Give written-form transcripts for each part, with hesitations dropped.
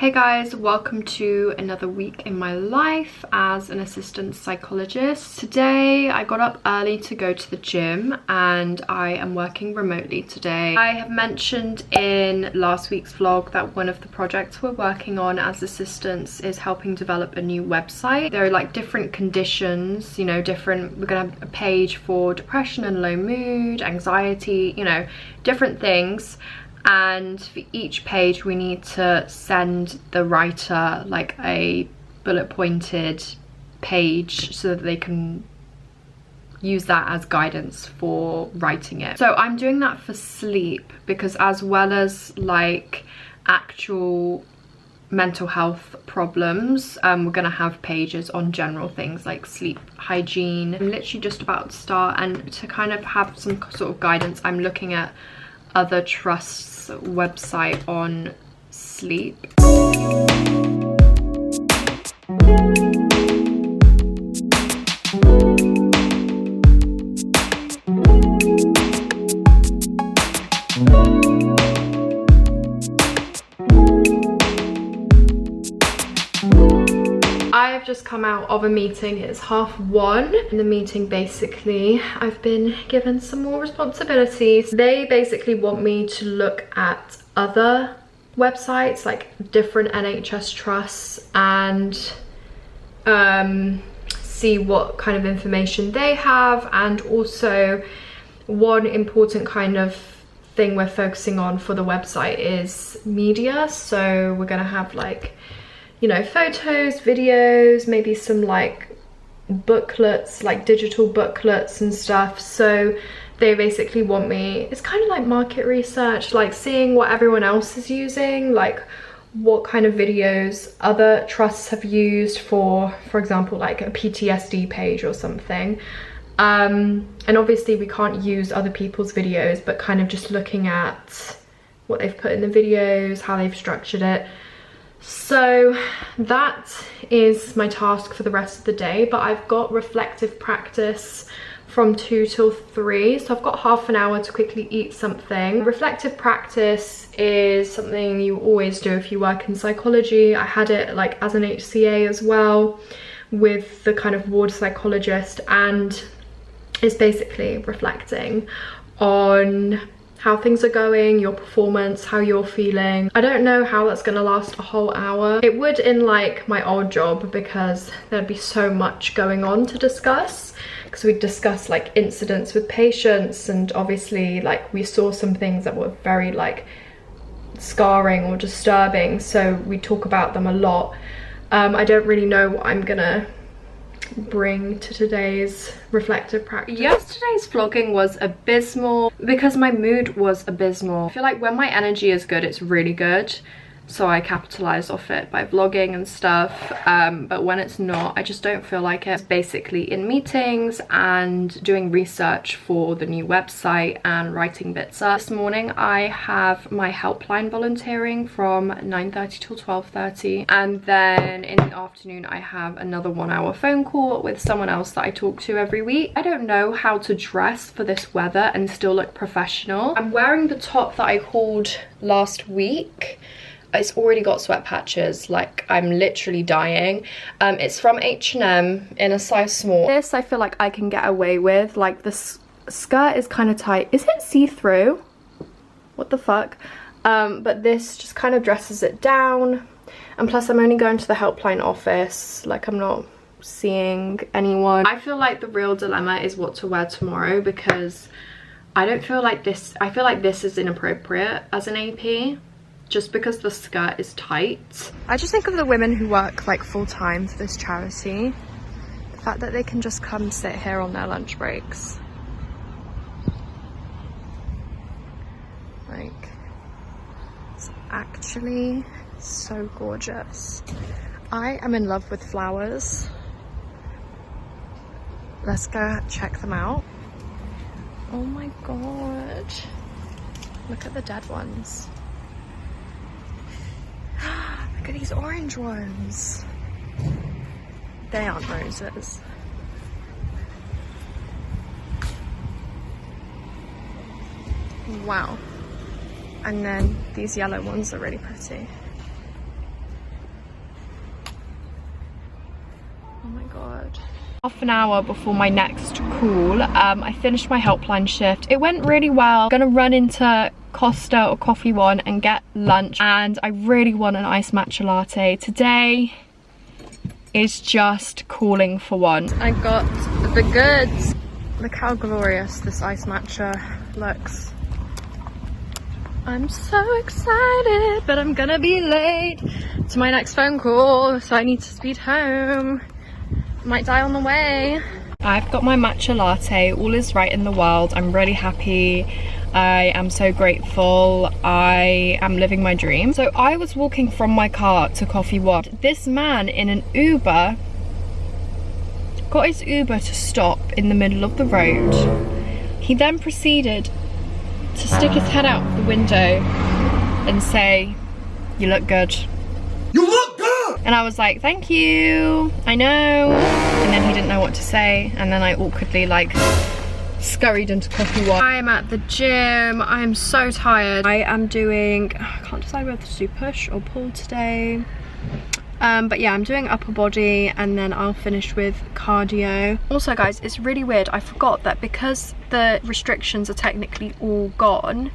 Hey guys, welcome to another week in my life as an assistant psychologist. Today I got up early to go to the gym and I am working remotely today. I have mentioned in last week's vlog that one of the projects we're working on as assistants is helping develop a new website. There are like different conditions, you know, we're gonna have a page for depression and low mood, anxiety, you know, different things. And for each page we need to send the writer like a bullet pointed page so that they can use that as guidance for writing it. So I'm doing that for sleep because as well as like actual mental health problems, we're gonna have pages on general things like sleep hygiene. I'm literally just about to start, and to kind of have some sort of guidance I'm looking at other trusts website on sleep. I've just come out of a meeting. It's 1:30. In the meeting, basically, I've been given some more responsibilities. They basically want me to look at other websites, like different NHS trusts, and see what kind of information they have. And also, one important kind of thing we're focusing on for the website is media. So we're gonna have like, you know, photos, videos, maybe some like booklets, like digital booklets and stuff. So they basically want me, it's kind of like market research, like seeing what everyone else is using, like what kind of videos other trusts have used for example, like a PTSD page or something. And obviously we can't use other people's videos, but kind of just looking at what they've put in the videos, how they've structured it. So that is my task for the rest of the day, but I've got reflective practice from 2 till 3, so I've got half an hour to quickly eat something. Reflective practice is something you always do if you work in psychology. I had it like as an HCA as well with the kind of ward psychologist, and it's basically reflecting on how things are going, your performance, how you're feeling. I don't know how that's gonna last a whole hour. It would in like my old job because there'd be so much going on to discuss, because we'd discuss like incidents with patients, and obviously like we saw some things that were very like scarring or disturbing, so we talk about them a lot. I don't really know what I'm gonna bring to today's reflective practice. Yesterday's vlogging was abysmal because my mood was abysmal. I feel like when my energy is good, it's really good, so I capitalized off it by vlogging and stuff, but when it's not, I just don't feel like it. It's basically in meetings and doing research for the new website and writing bits up. This morning I have my helpline volunteering from 9:30 till 12:30, and then in the afternoon I have another 1-hour phone call with someone else that I talk to every week. I don't know how to dress for this weather and still look professional. I'm wearing the top that I hauled last week. It's already got sweat patches, like I'm literally dying. It's from H&M in a size small. This I feel like I can get away with, like this skirt is kind of tight. Is it see-through? What the fuck? But this just kind of dresses it down, and plus I'm only going to the helpline office, like I'm not seeing anyone. I feel like the real dilemma is what to wear tomorrow, because I don't feel like this, I feel like this is inappropriate as an AP, just because the skirt is tight. I just think of the women who work like full-time for this charity, the fact that they can just come sit here on their lunch breaks. Like, it's actually so gorgeous. I am in love with flowers. Let's go check them out. Oh my god, look at the dead ones. Look at these orange ones. They aren't roses. Wow. And then these yellow ones are really pretty. my god. Half an hour before my next call, I finished my helpline shift. It went really well. I'm gonna run into Costa or Coffee One and get lunch, and I really want an iced matcha latte. Today is just calling for one. I got the goods. Look how glorious this iced matcha looks. I'm so excited, but I'm gonna be late to my next phone call, so I need to speed home. Might die on the way. I've got my matcha latte. All is right in the world. I'm really happy. I am so grateful. I am living my dream. So I was walking from my car to Coffee One. This man in an Uber got his Uber to stop in the middle of the road. He then proceeded to stick his head out the window and say, "You look good." You look good! And I was like, "Thank you, I know." And then he didn't know what to say, and then I awkwardly like scurried into Coffee One. I am at the gym. I am so tired. I am doing, I can't decide whether to do push or pull today. But yeah, I'm doing upper body and then I'll finish with cardio. Also guys, it's really weird. I forgot that because the restrictions are technically all gone,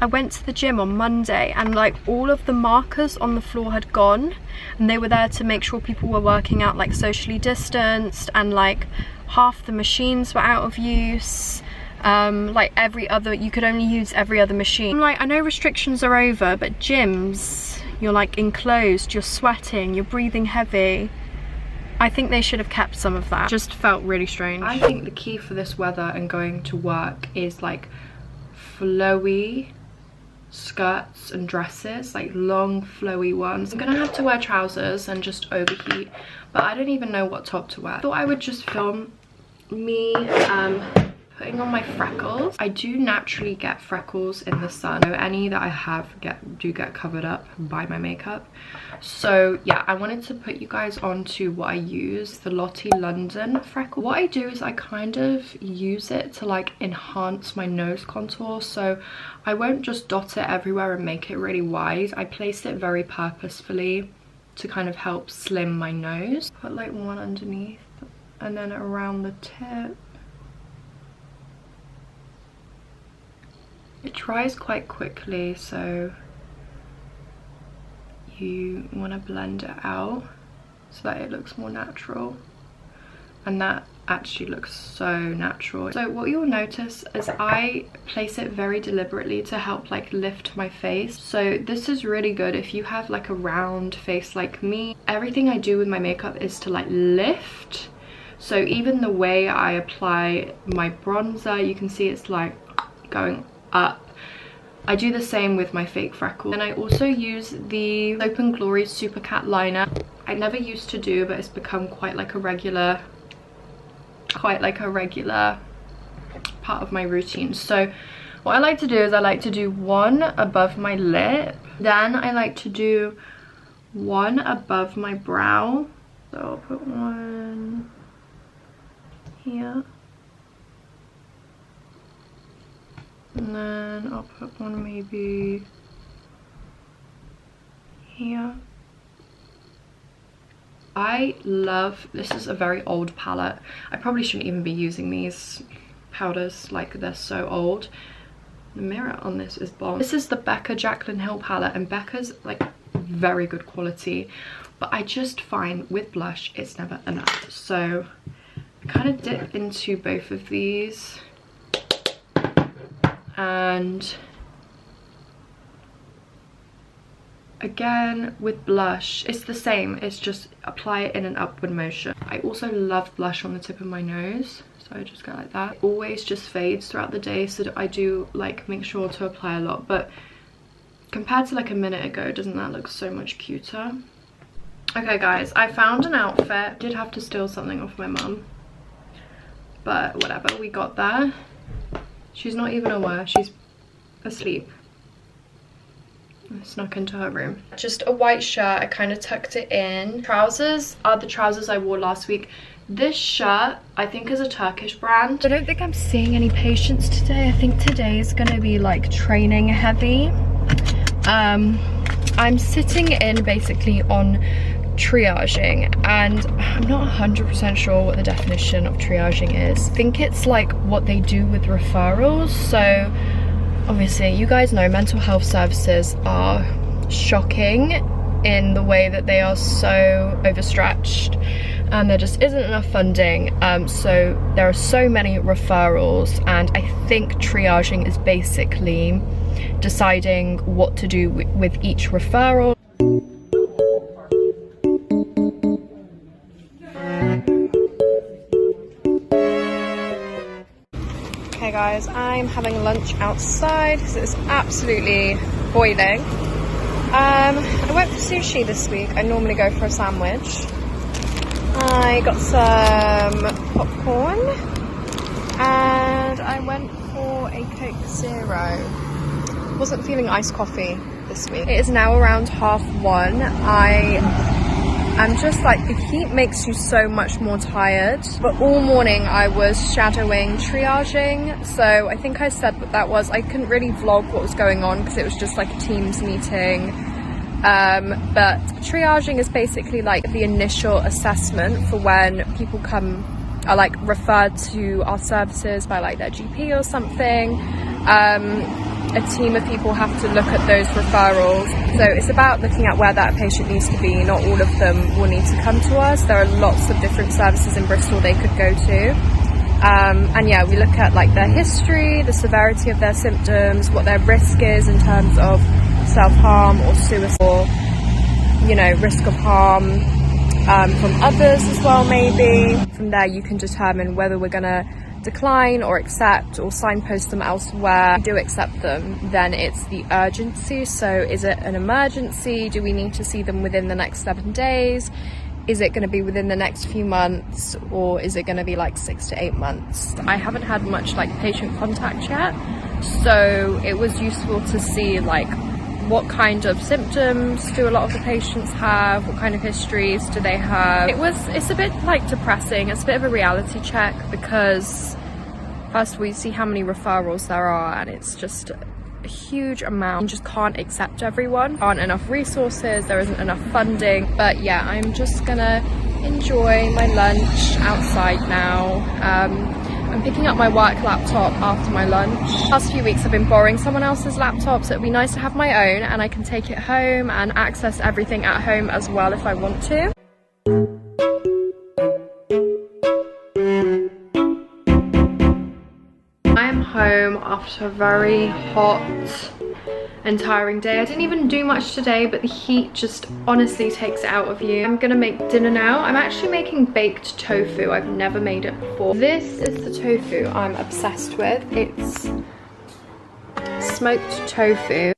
I went to the gym on Monday and like all of the markers on the floor had gone, and they were there to make sure people were working out like socially distanced, and like half the machines were out of use. Like you could only use every other machine. I'm like, I know restrictions are over, but gyms, you're like enclosed, you're sweating, you're breathing heavy. I think they should have kept some of that. Just felt really strange. I think the key for this weather and going to work is like flowy skirts and dresses, like long flowy ones. I'm gonna have to wear trousers and just overheat, but I don't even know what top to wear. I thought I would just film me putting on my freckles. I do naturally get freckles in the sun, so any that I have do get covered up by my makeup. So yeah, I wanted to put you guys onto what I use, the Lottie London freckle. What I do is I kind of use it to like enhance my nose contour, so I won't just dot it everywhere and make it really wide. I place it very purposefully to kind of help slim my nose. Put like one underneath and then around the tip. It dries quite quickly, so you want to blend it out so that it looks more natural, and that actually looks so natural. So what you'll notice is I place it very deliberately to help like lift my face. So this is really good if you have like a round face like me. Everything I do with my makeup is to like lift. So even the way I apply my bronzer, you can see it's like going up. I do the same with my fake freckles. And I also use the Hope and Glory Super Cat liner. I never used to do, but it's become quite like a regular part of my routine. So what I like to do is I like to do one above my lip, then I like to do one above my brow. So I'll put one here, and then I'll put one maybe here. I love, this is a very old palette. I probably shouldn't even be using these powders, like they're so old. The mirror on this is bomb. This is the Becca Jaclyn Hill palette, and Becca's like very good quality, but I just find with blush it's never enough. So I kind of dip into both of these, and again with blush it's the same, it's just apply it in an upward motion. I also love blush on the tip of my nose, so I just go like that. It always just fades throughout the day, so I do like make sure to apply a lot, but compared to like a minute ago, doesn't that look so much cuter? Okay guys, I found an outfit. Did have to steal something off my mum, but whatever, we got there. She's not even aware, she's asleep. I snuck into her room. Just a white shirt, I kind of tucked it in. Trousers are the trousers I wore last week. This shirt I think is a Turkish brand. I don't think I'm seeing any patients today. I think today is gonna be like training heavy. I'm sitting in basically on triaging, and I'm not 100% sure what the definition of triaging is. I think it's like what they do with referrals. So obviously you guys know mental health services are shocking in the way that they are so overstretched and there just isn't enough funding, so there are so many referrals, and I think triaging is basically deciding what to do with each referral. Okay guys, I'm having lunch outside because it's absolutely boiling. I went for sushi this week. I normally go for a sandwich. I got some popcorn and I went for a Coke Zero. Wasn't feeling iced coffee this week. It is now around 1:30. I'm just like, the heat makes you so much more tired. But all morning I was shadowing triaging. So I think I said what that was. I couldn't really vlog what was going on because it was just like a Teams meeting. But triaging is basically like the initial assessment for when people are like referred to our services by like their GP or something. A team of people have to look at those referrals. So it's about looking at where that patient needs to be. Not all of them will need to come to us. There are lots of different services in Bristol they could go to. And yeah, we look at like their history, the severity of their symptoms, what their risk is in terms of self-harm or suicide, or, you know, risk of harm from others as well maybe. From there you can determine whether we're gonna decline or accept or signpost them elsewhere. If we do accept them, then it's the urgency. So is it an emergency? Do we need to see them within the next 7 days? Is it going to be within the next few months, or is it going to be like 6 to 8 months? I haven't had much like patient contact yet, so it was useful to see like what kind of symptoms do a lot of the patients have, what kind of histories do they have. It's a bit like depressing. It's a bit of a reality check because first we see how many referrals there are, and it's just a huge amount. You just can't accept everyone. There aren't enough resources, there isn't enough funding. But yeah, I'm just gonna enjoy my lunch outside now. I'm picking up my work laptop after my lunch. The past few weeks I've been borrowing someone else's laptop, so it'd be nice to have my own and I can take it home and access everything at home as well if I want to. I'm home after a very hot and tiring day. I didn't even do much today, but the heat just honestly takes it out of you. I'm gonna make dinner now. I'm actually making baked tofu. I've never made it before. This is the tofu I'm obsessed with. It's smoked tofu.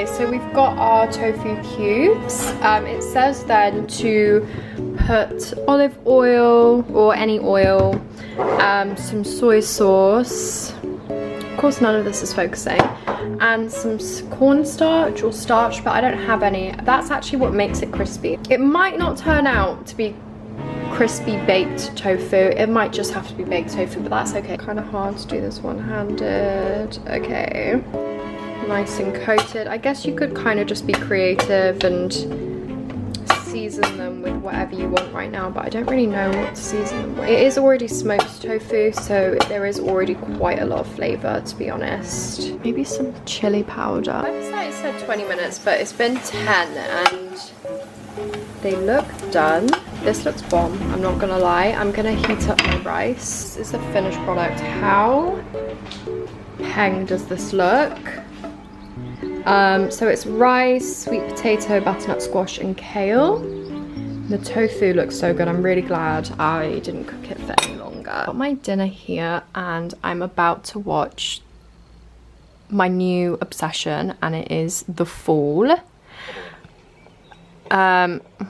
So we've got our tofu cubes. It says then to put olive oil or any oil, some soy sauce, of course none of this is focusing, and some cornstarch or starch, but I don't have any. That's actually what makes it crispy. It might not turn out to be crispy baked tofu. It might just have to be baked tofu, but that's okay. Kind of hard to do this one-handed. Okay. Nice and coated. I guess you could kind of just be creative and season them with whatever you want right now, but I don't really know what to season them with. It is already smoked tofu, so there is already quite a lot of flavour, to be honest. Maybe some chili powder. The website said 20 minutes, but it's been 10 and they look done. This looks bomb, I'm not gonna lie. I'm gonna heat up my rice. This is the finished product. How peng does this look? So it's rice, sweet potato, butternut squash and kale. The tofu looks so good. I'm really glad I didn't cook it for any longer. Got my dinner here and I'm about to watch my new obsession, and it is The Fall.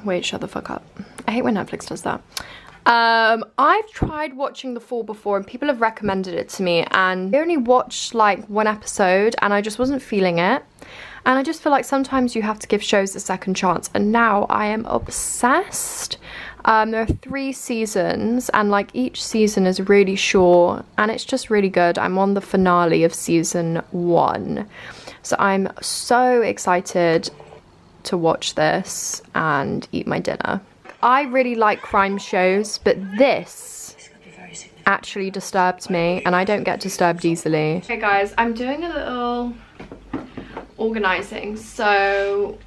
Wait, shut the fuck up. I hate when Netflix does that. I've tried watching The Fall before and people have recommended it to me, and I only watched like one episode and I just wasn't feeling it. And I just feel like sometimes you have to give shows a second chance, and now I am obsessed. There are 3 seasons, and like each season is really short, and it's just really good. I'm on the finale of season 1, so I'm so excited to watch this and eat my dinner. I really like crime shows, but this actually disturbed me, and I don't get disturbed easily. Okay guys, I'm doing a little organizing. So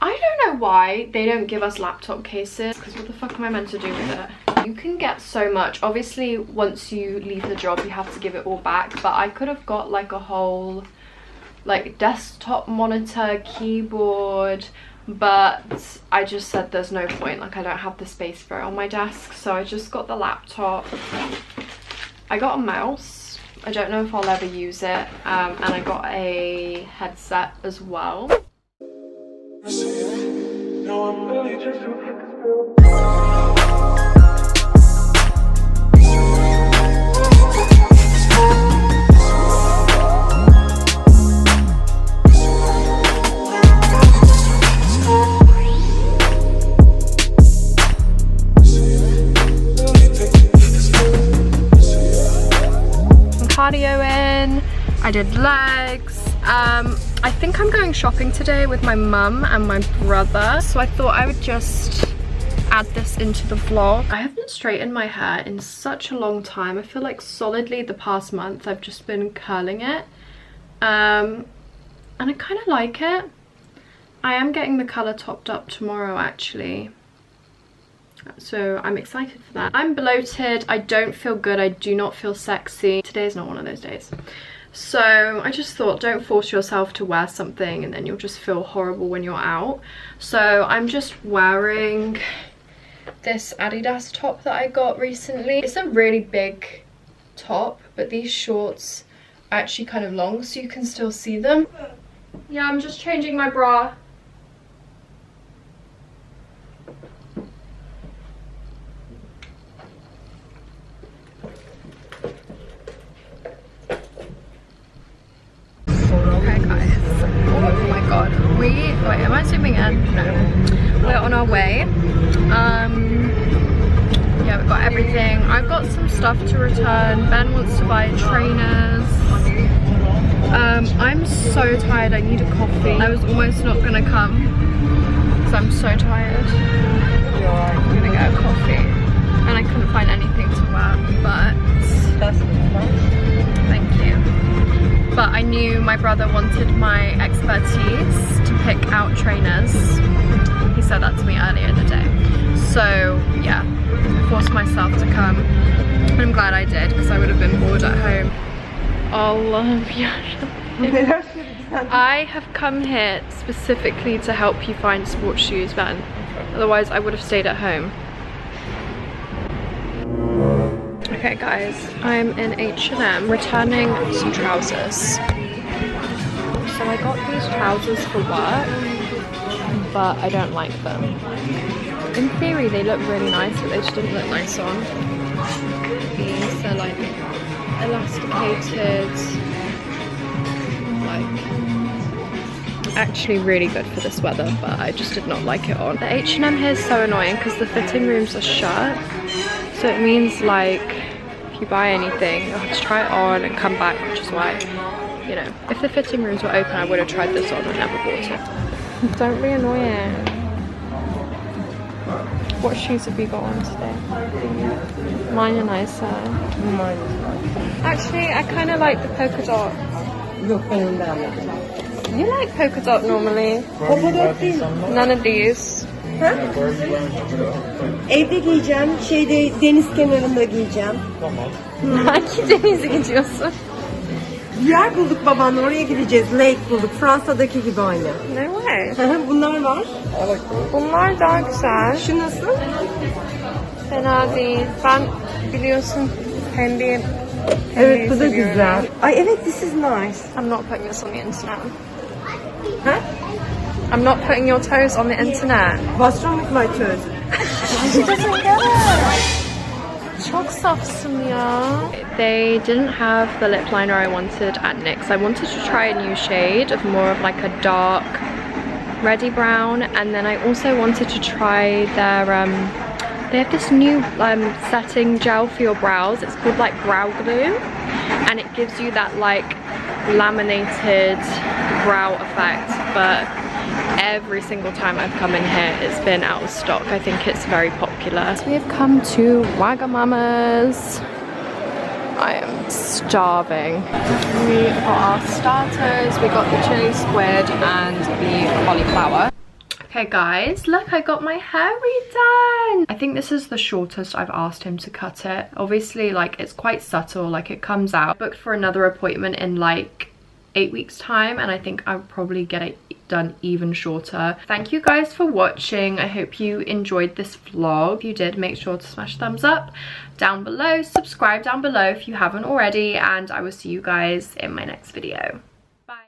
I don't know why they don't give us laptop cases, because what the fuck am I meant to do with it? You can get so much. Obviously once you leave the job you have to give it all back, but I could have got like a whole like desktop monitor, keyboard, but I just said there's no point, like I don't have the space for it on my desk, so I just got the laptop. I got a mouse, I don't know if I'll ever use it, and I got a headset as well. Cardioing, I did legs. I think I'm going shopping today with my mum and my brother, so I thought I would just add this into the vlog. I haven't straightened my hair in such a long time. I feel like solidly the past month I've just been curling it, and I kind of like it. I am getting the colour topped up tomorrow actually, so I'm excited for that. I'm bloated, I don't feel good, I do not feel sexy. Today is not one of those days. So I just thought, don't force yourself to wear something and then you'll just feel horrible when you're out. So I'm just wearing this Adidas top that I got recently. It's a really big top, but these shorts are actually kind of long so you can still see them. Yeah, I'm just changing my bra. Oh my god, wait, am I zooming in? No. We're on our way. Yeah, we've got everything. I've got some stuff to return. Ben wants to buy trainers. I'm so tired, I need a coffee. I was almost not gonna come because I'm so tired. I'm gonna get a coffee. And I couldn't find anything to wear, but thank you. But I knew my brother wanted my expertise to pick out trainers. He said that to me earlier in the day. So yeah, I forced myself to come. And I'm glad I did, because I would have been bored at home. I have come here specifically to help you find sports shoes, Ben. Otherwise I would have stayed at home. Okay guys, I'm in H&M returning some trousers. So I got these trousers for work, but I don't like them. In theory they look really nice, but they just didn't look nice on. These are like elasticated, like actually really good for this weather, but I just did not like it on. The H&M here is so annoying because the fitting rooms are shut, so it means like if you buy anything you'll have to try it on and come back, which is why, you know, if the fitting rooms were open I would have tried this on and never bought it. Don't be annoying. What shoes have you got on today? Mine are nicer. Mine is nice. Actually, I kind of like the polka dot. You like polka dot normally. Polka dot değil. None of these. Ha? Evde giyeceğim, deniz kenarında giyeceğim. Tamam. Hangi denize gidiyorsun? Bir yer bulduk babanla, oraya gideceğiz. Lake bulduk, Fransa'daki gibi aynı. No way. Bunlar var. Bunlar daha güzel. Şu nasıl? Fena değil. Ben biliyorsun pembe. Evet, bu da seviyorum. güzel. Ay evet, this is nice. I'm not putting this on the internet. Ha? I'm not putting your toes on the internet. What's wrong with my toes? She doesn't get it. Çok safsın ya. They didn't have the lip liner I wanted at NYX. I wanted to try a new shade of more of like a dark reddy brown, and then I also wanted to try their They have this new setting gel for your brows. It's called like brow glue, and it gives you that like laminated brow effect, but every single time I've come in here it's been out of stock. I think it's very popular. So we have come to Wagamama's. I am starving. We got our starters, we got the chili squid and the cauliflower. Okay guys, look, I got my hair redone. I think this is the shortest I've asked him to cut it. Obviously, like, it's quite subtle, like it comes out. Booked for another appointment in like 8 weeks time, and I think I'll probably get it done even shorter. Thank you guys for watching. I hope you enjoyed this vlog. If you did, make sure to smash thumbs up down below, subscribe down below if you haven't already, and I will see you guys in my next video.